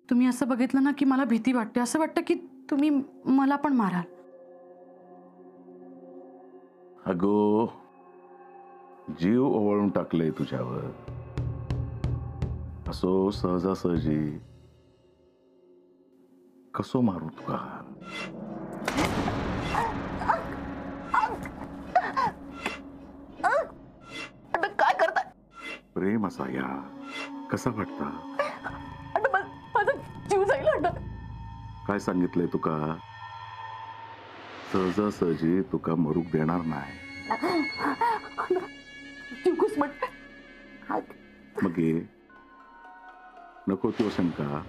तुम्ही असं बघितलं ना की मला भीती वाटते, असं वाटतं की तुम्ही मला पण माराल. अगो, जीव ओवाळून टाकले तुझ्यावर. असो सहजासहजी कसो मारू तुका? काय करताय? प्रेम असा या कसा वाटता? माझा जीव जाईल अण्णा. काय सांगितलंय तुका? सहजासहजी तुका मरूक देणार नाही. जीव घुसमटते. मग ये नको तो शंका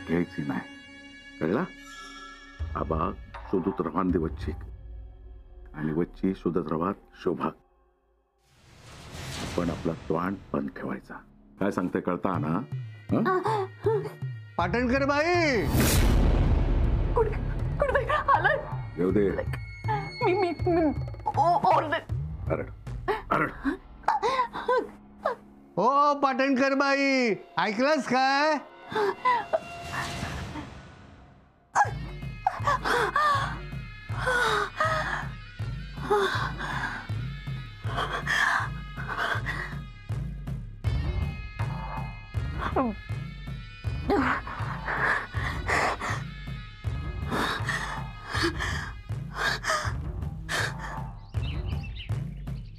घ्यायची नाही, कळला? आबा शोधत रवान दे वच्ची, आणि वच्ची शोधत रवात शोभा. पण आपला तोंड बंद ठेवायचा. काय सांगते कळता ना? पाटणकर बाई, कुठे आलाय? येऊ दे. मी ओरडे. अरड अरड. हो पाटणकर बाई, ऐकलंस काय?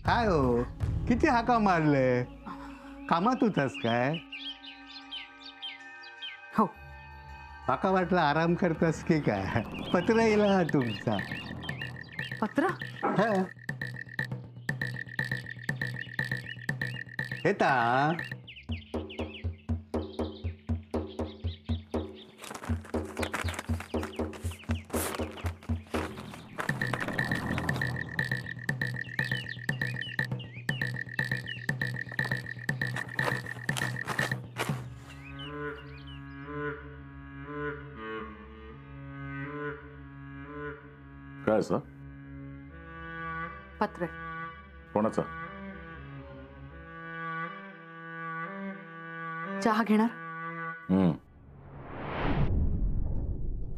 काय हो, किती हाका मारले? कामात होतास काय? हो. हाका वाटला आराम करतास की काय? पत्र येला तुमचा. पत्र? हं. येता. काय असं? पत्र. कोणाचा? चहा घेणार?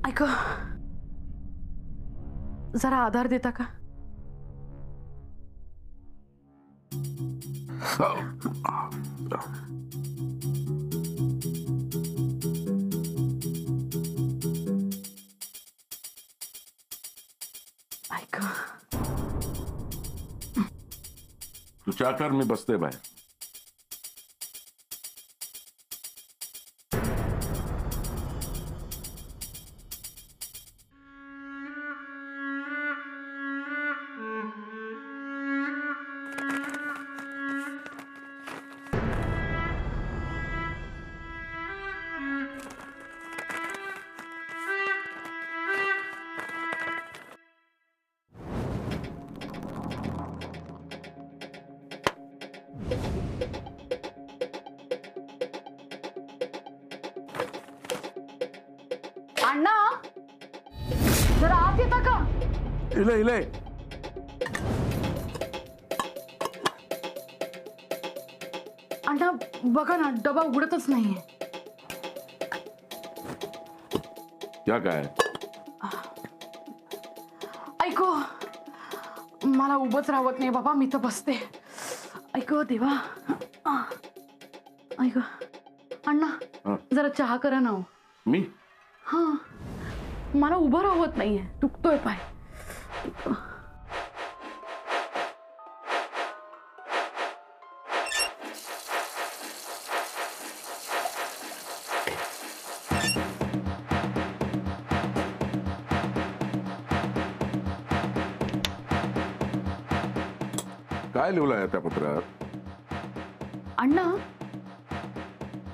ऐक, जरा आधार देता का? ऐक, तू चहा कर, मी बसते बाहेर. अण्णा, जरा आत येता का? इले इले. अण्णा बघा ना, डबा उघडतच नाहीये. क्या काय? ऐको, मला उभंच राहत नाही बाबा, मी तर बसते. ऐको देवा. ऐको अण्णा, जरा चहा करा ना हो. मी? हा, मला उभं राहत नाहीये, दुखतोय पाय. काय लिहिलंय त्या पत्रात? अण्णा,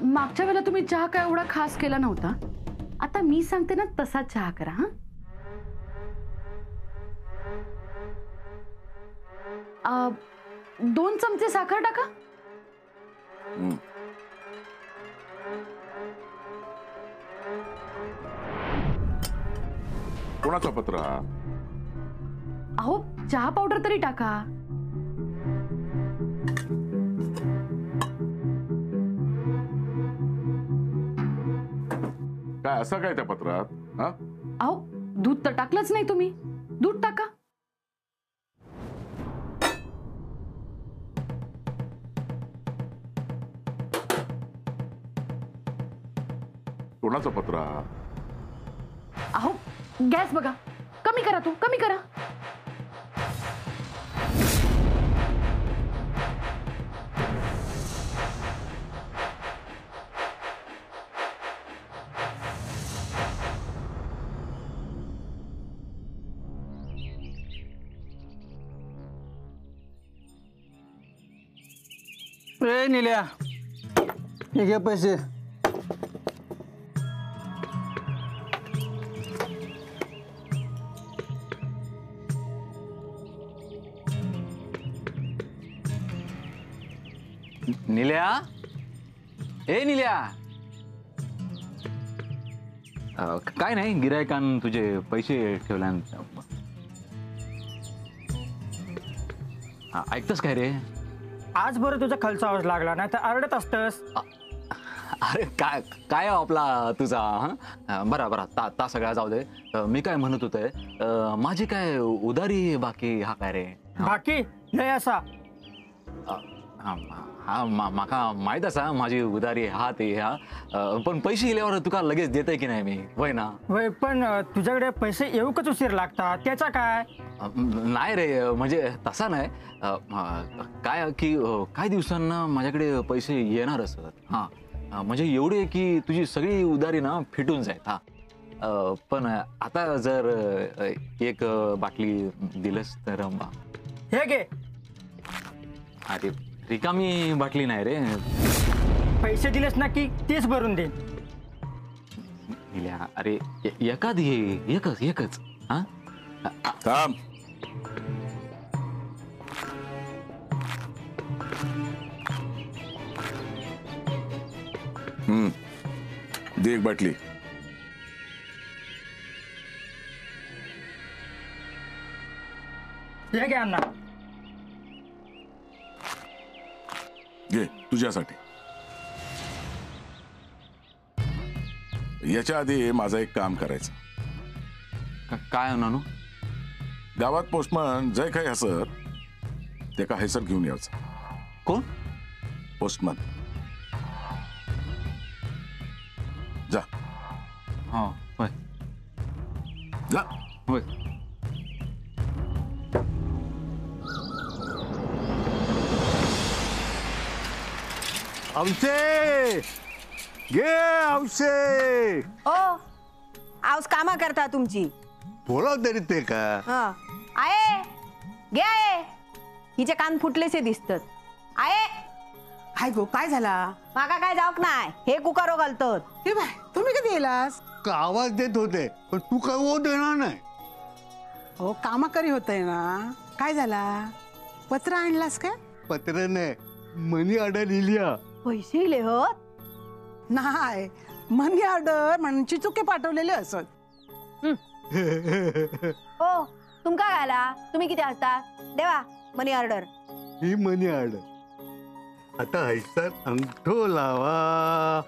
मागच्या वेळेला तुम्ही चहा काय एवढा खास केला नव्हता. आता मी सांगते ना तसा चहा करा. हा, 2 चमचे साखर टाका. कोणाचा पत्र? अहो, चहा पावडर तरी टाका. काय असं काय त्या पत्रात? हा, अहो दूध तर टाकलंच नाही तुम्ही. दूध टाका. कोणाचं पत्र? अहो गॅस बघा, कमी करा, तू कमी करा. ए निल्या, हे घे पैसे. निल्या, ए निल्या. काय नाही, गिरायकान तुझे पैसे ठेवल्या. ऐकतस काय रे? आज बरं तुझा खालचा आवाज लागला, नाही तर आरडत असतस. अरे काय काय आपला तुझा. बरा बरा ता सगळा जाऊ दे. मी काय म्हणत होते, माझी काय उधारी बाकी हा काय रे? बाकी नाही असा. हा माका माहीत असा माझी उधारी हा ते ह्या. पण पैसे गेल्यावर तुका लगेच देते की नाही मी, वय ना? वय, पण तुझ्याकडे पैसे येऊकच उशीर लागतात, त्याचा काय? नाही रे, म्हणजे तसा नाही. काय की काही दिवसांना माझ्याकडे पैसे येणार असत. हा म्हणजे एवढे की तुझी सगळी उधारी ना फिटून जाईल. हा पण आता जर एक बाटली दिलंस तर हे घे. अरे रिकामी बाटली नाही रे. पैसे दिलेस ना की तेच भरून दे. अरे एखाद घे, एकच एकच. हा थांब. दे एक बाटली. हे घे अण्णा. घे तुझ्यासाठी. याच्या आधी माझं एक काम करायचं. काय नानू? गावात पोस्टमन जय काही हसर ते का हैसर घेऊन यायचं. कोण? पोस्टमन. जा. हा होय जा. होय. औषे घे औषे. ओ आऊस कामा करता तुमची. बोलाव तरी ते का. आहे घे आहे. हिचे कान फुटलेसे दिसतात. आहे हाय गो, काय झाला? माका काय जाऊक नाही, हे कुकारो घालतात. हे बाय, तुम्ही कधी येलास? का आवाज देत होते, पण तू काय ओ देणार नाही. हो कामाकरी होतय ना. काय झाला? पत्र आणलास काय? पत्र नाही, मनी ऑर्डर लिहिली. पैसे लिहत नाही, मनी ऑर्डर म्हणजे चुके पाठवलेले असत. हो. तुमका घाला, तुम्ही किती असता देवा मनी ऑर्डर. ही मनी ऑर्डर. आता हैसर अंगठो लावा.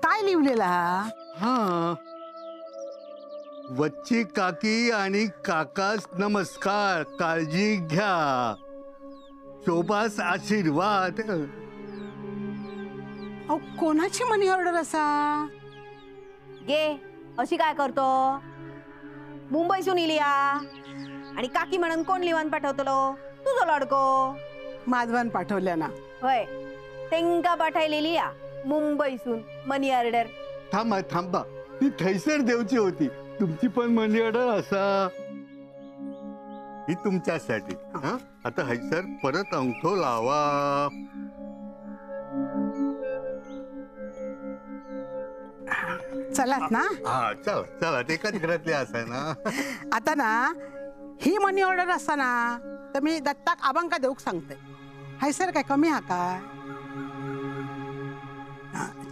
काय लिहिलेला? हा, वच्ची काकी आणि काकास नमस्कार, काळजी घ्या, शोभास आशीर्वाद. अहो कोणाची मनी ऑर्डर असा? गे अशी काय करतो? मुंबईसून इलिया आणि काकी म्हणून कोण लिहून पाठवतलो? तुझो लडको माधवन पाठवल्या ना. होय, तेंका पाठायलेली या मुंबईसून मनी ऑर्डर. थांबा थांबा, ती थैसर देवची होती. तुमची पण मनी ऑर्डर असा. ही तुमच्यासाठी. हा, आता हैसर परत अंगठो लावा. चलात ना. हा चला चला, ते एकाच घरातले असाय ना. आता ना ही मनी ऑर्डर असताना तर मी दत्ताक आबांका देऊक सांगते. हाय सर काय कमी हा काय?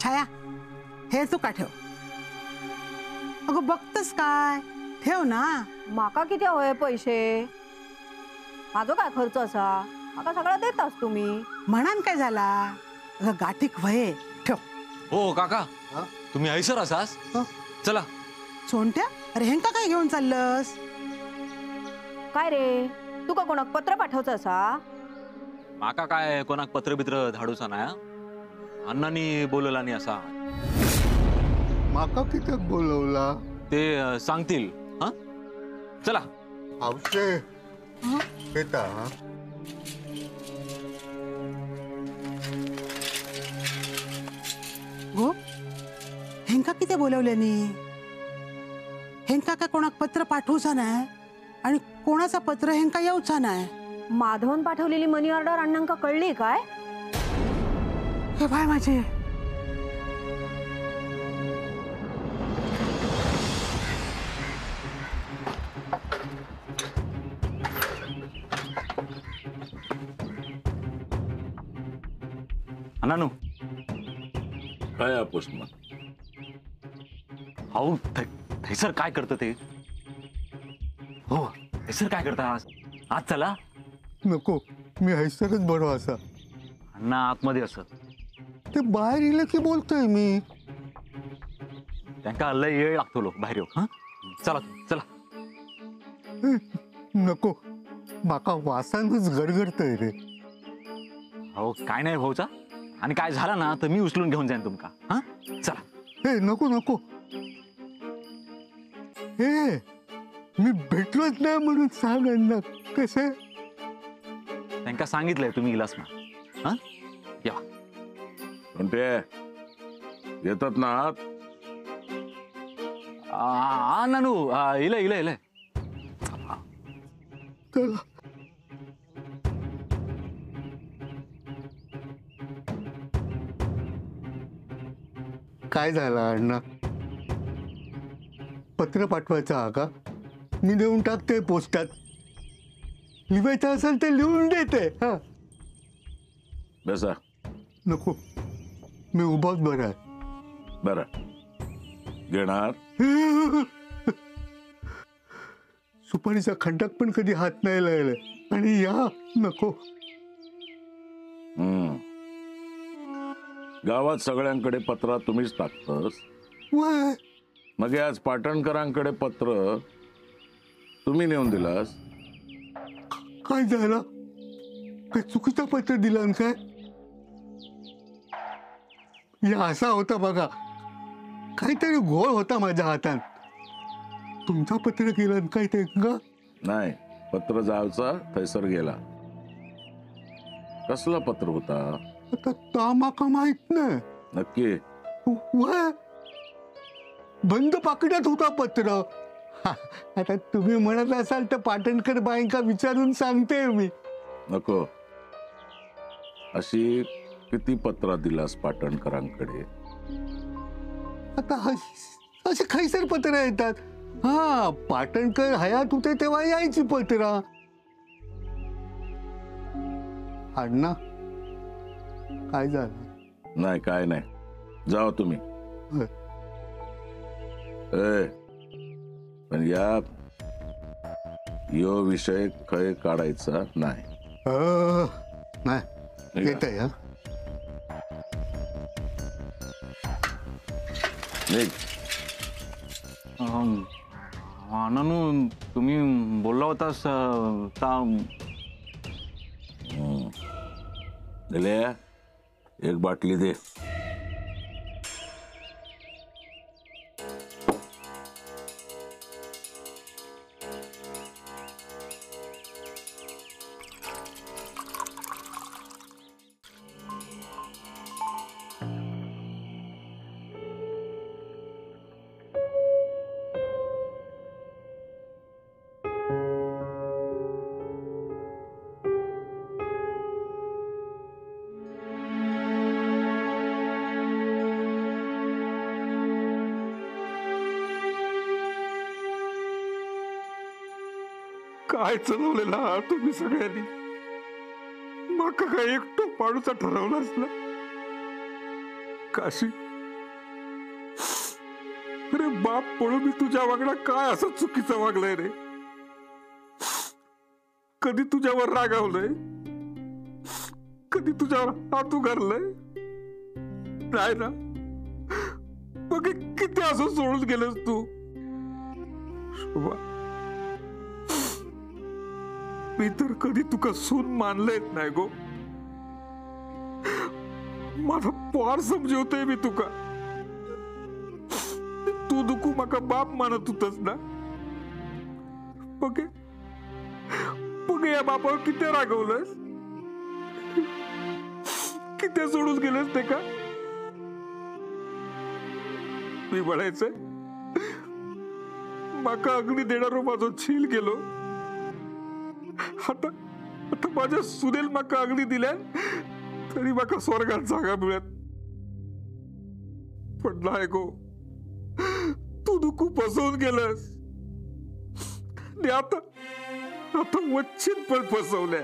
छाया हे तू का ठेव. अगं बघतस काय, ठेव ना. माका किती हवे पैसे? माझो काय खर्च असा? आता सगळं देतास तुम्ही. म्हणान काय झाला अगं गाठीक व्हये ठेव. हो काका हा? तुम्ही ऐसर असास हं? चला. सोनट्या अरे हेंका काय घेऊन चाललंस? काय रे तुका कोणाक पत्र पाठवचं असा? माका काय कोणाक पत्र बित्र धाडूचा ना अण्णांनी बोलवला नाही असा. माका कित्याक बोलवला? ते सांगतील. हा चला. आवशे येता हा? हो हेंका किती बोलवल्यानी? हेंका काय कोणाक पत्र पाठवूचा नाही आणि कोणाचा पत्र हेंका येऊचा नाही. माधवन पाठवलेली मनी ऑर्डर अण्णांका कळली काय? हे बाय माझे अण्णानू काय आपोस मग? अहो थैसर काय करतं ते? हो थैसर काय करता आज चला. नको मी हैसरच बरो असा. अण्णा आतमध्ये असत ते बाहेर इलं की बोलतोय मी. त्यांका लय येळ लागतो लोक बाहेर येऊ. हा चला चला. नको माका वासानच गरगरतय रे. हो काय नाही भाऊचा आणि काय झालं ना तर मी उचलून घेऊन जाईन तुमका. हा चला. हे नको नको हे मी भेटलोच नाही म्हणून सांग अण्णा. कसं त्यांका सांगितलंय तुम्ही इलास ना. हा या पण ते येतात ना आत? नानू इलय इलय इलय. चला. काय झालं अण्णा? पत्र पाठवायचं हा का? मी देऊन टाकते पोस्टात. लिहायचं असेल ते लिहून देते. हा बसा. नको मी उभाच बरा आहे. बरं घेणार. सुपारीच्या खंडात पण कधी हात नाही लावले आणि या नको. गावात सगळ्यांकडे पत्र तुम्हीच टाकतस. वय मग आज पाटणकरांकडे पत्र तुम्ही नेऊन दिलास. काय झालं? काय चुकीचं पत्र दिलं काय? या असा होता बघा. काहीतरी घोळ होता माझ्या हातात. तुमचा पत्र गेलं काय ते का? नाही पत्र जावचा थैसर गेला. कसला पत्र होता? आता ता माका माहित नाही. नक्की? वय बंद पाकिटात होता पत्र. आता तुम्ही म्हणत असाल तर पाटणकर बाईंका विचारून सांगते मी. नको. अशी किती पत्र दिलास पाटणकरांकडे? आता असे खैसर पत्र येतात. हा पाटणकर हयात होते तेव्हा यायची पत्र. अण्णा काय झालं? नाही काय नाही. जाओ तुम्ही. ए पण या यो विषय खय काढायचा नाही. नाही येत आहे. निघ. नानू तुम्ही बोलला होतास दिले एक बाटली दे. काय चालवलेला तुम्ही सगळ्यांनी? माका काय एकटो पाडूचा ठरवलं असलं? काशी अरे बाप पळू मी तुझ्या वागणा काय असं चुकीचं वागलंय रे? कधी तुझ्यावर रागावलंय? कधी तुझ्यावर हात उगारलाय नाही ना? मग किती असं सोडून गेलंस तू? शोभा, मी तर कधी तुका सून मानलंच नाही गो. माझा पोर समजवतोय मी तुका. तू दुखू माका बाप मानत होतस ना? बघे या बापावर किती रागवलंस, किती सोडून गेलंस ते का? मी म्हणायचंय माका अग्नी देणारो माझो छील गेलो. आता माझ्या सुनेल माका अग्नी दिल्या तरी माका स्वर्गात जागा मिळत पण नाही गो. तू दुखू फसवून गेलंस. आता वच्चित पण फसवल्या.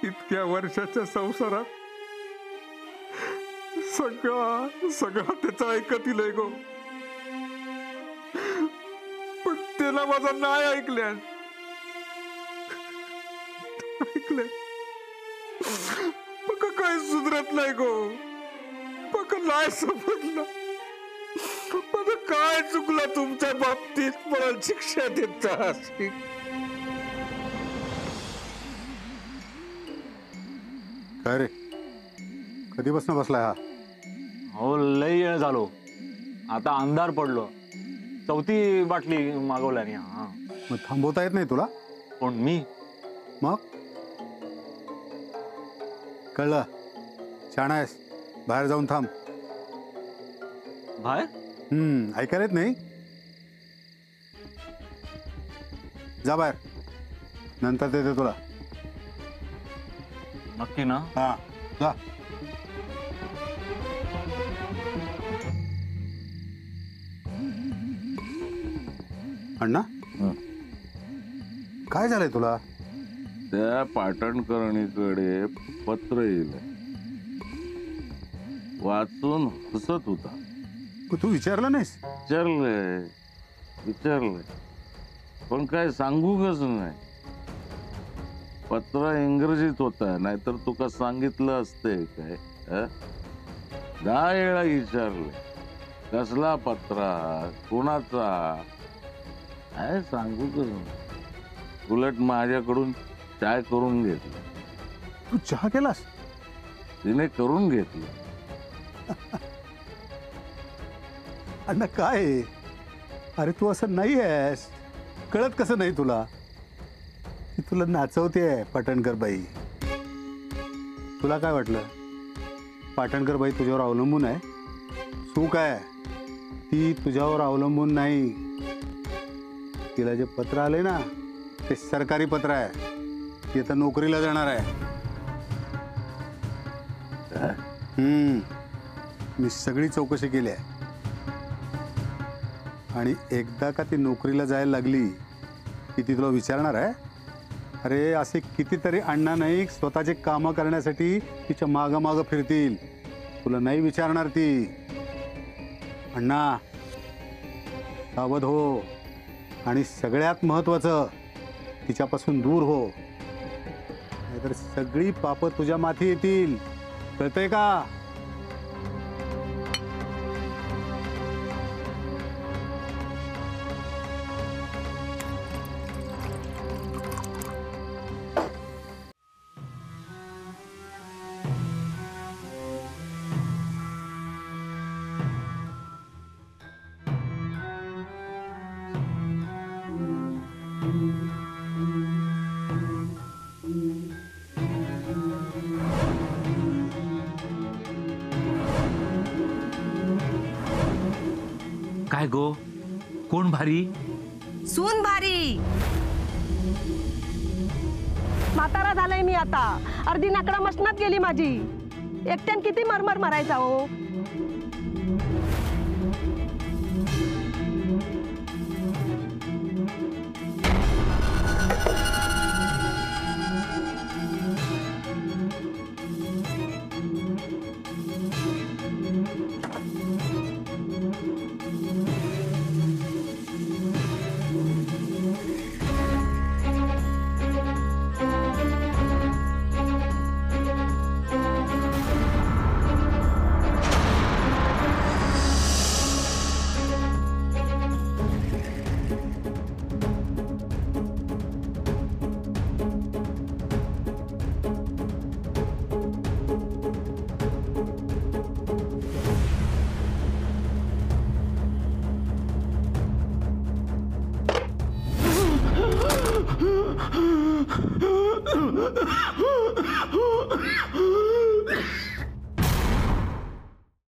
इतक्या वर्षाच्या संसारात सगळा त्याचा ऐकत येईल गो. पण त्याला माझा नाही ऐकल्या. मग काय सुधरत नाही गो. मग नाही समजलं माझं काय चुकलं तुमच्या बाबतीत मला शिक्षा देता. काय रे, कधीपासून बसलाय हा? हो लई वेळ झालो. आता अंधार पडलो. चौथी बाटली मागवल्याने. हा मग थांबवता येत नाही तुला? पण मी मग कळलं, छान आहेस. बाहेर जाऊन थांब. बाहेर? ऐकायला येत नाही? जा बाहेर, नंतर देते तुला. नक्की ना? हा जा. अण्णा, काय झालंय तुला? त्या पाटणकर्णीकडे पत्र येईल, वाचून हसत होता. तू विचारलं नाहीस? विचारलंय पण काय सांगू कस नाही. पत्र इंग्रजीत होता, नाहीतर तुका सांगितलं असते काय? 10 वेळा विचारले कसला पत्रा, कोणाचा, काय सांगू कस नाही. उलट माझ्याकडून चाय करून घेतली. तू चहा केलास? तिने करून घेतली. अण्णा काय आहे? अरे तू असं नाही आहेस. कळत कसं नाही तुला? ती तुला नाचवते पाटणकर बाई. तुला काय वाटलं पाटणकर बाई तुझ्यावर अवलंबून आहे? चूक आहे. ती तुझ्यावर अवलंबून नाही. तिला जे पत्र आले ना ते सरकारी पत्र आहे. ती आता नोकरीला जाणार आहे. मी सगळी चौकशी केली आहे आणि एकदा का ती नोकरीला जायला लागली की ती तुला विचारणार आहे. अरे असे कितीतरी अण्णा नाईक स्वतःचे कामं करण्यासाठी तिच्या मागं फिरतील. तुला नाही विचारणार ती. अण्णा सावध हो आणि सगळ्यात महत्वाचं तिच्यापासून दूर हो, नाहीतर सगळी पापं तुझ्या माथी येतील. कळतंय का? काय गो, कोण भारी? सून भारी. म्हातारा झालंय मी आता. अर्धी नाकडा मशनात गेली माझी. एकट्यान किती मरमर मरायचा हो. हा